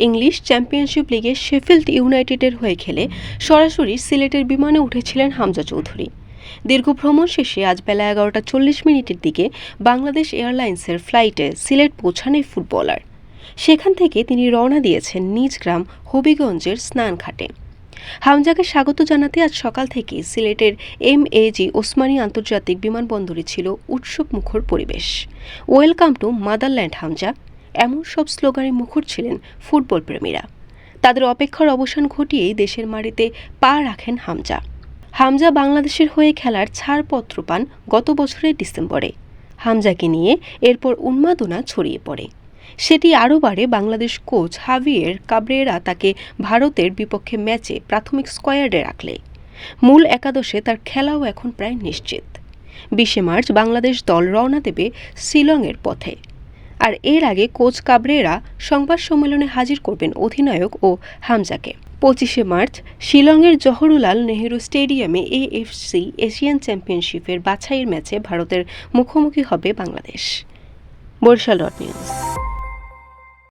English championship লিগে Sheffield ইউনাইটেডের হয়ে খেলে সরাসরি সিলেটের বিমানে উঠেছিলেন হামজা চৌধুরী। দীর্ঘ ভ্রমণ শেষে আজ বেলা 11টা 40 মিনিটের দিকে বাংলাদেশ এয়ারলাইন্সের ফ্লাইটে সিলেট পৌঁছান এই ফুটবলার। সেখান থেকে তিনি রওনা দিয়েছেন নিজ গ্রাম হবিগঞ্জের স্নানঘাটে। হামজাকে স্বাগত জানাতে আজ সকাল থেকে সিলেটের MAG ওসমানী আন্তর্জাতিক বিমানবন্দরে ছিল উৎসবমুখর পরিবেশ। ওয়েলকাম টু মাদারল্যান্ড হামজা, এমন সব স্লোগানে মুখর ছিলেন ফুটবল প্রেমীরা। তাদের অপেক্ষার অবসান ঘটিয়েই দেশের মাটিতে পা রাখেন হামজা। হামজা বাংলাদেশের হয়ে খেলার ছাড়পত্র পান গত বছরের ডিসেম্বরে। হামজাকে নিয়ে এরপর উন্মাদনা ছড়িয়ে পড়ে। সেটি আরও বাড়ে বাংলাদেশ কোচ হাভিয়ের কাবরেরা তাকে ভারতের বিপক্ষে ম্যাচে প্রাথমিক স্কোয়াডে রাখলে। মূল একাদশে তার খেলাও এখন প্রায় নিশ্চিত। 20 মার্চ বাংলাদেশ দল রওনা দেবে শিলংয়ের পথে। আর এর আগে কোচ কাবরেরা সংবাদ সম্মেলনে হাজির করবেন অধিনায়ক ও হামজাকে। 25 মার্চ শিলংয়ের জওহরলাল নেহেরু স্টেডিয়ামে AFC এশিয়ান চ্যাম্পিয়নশিপের বাছাইয়ের ম্যাচে ভারতের মুখোমুখি হবে বাংলাদেশ। বরিশাল নিউজ।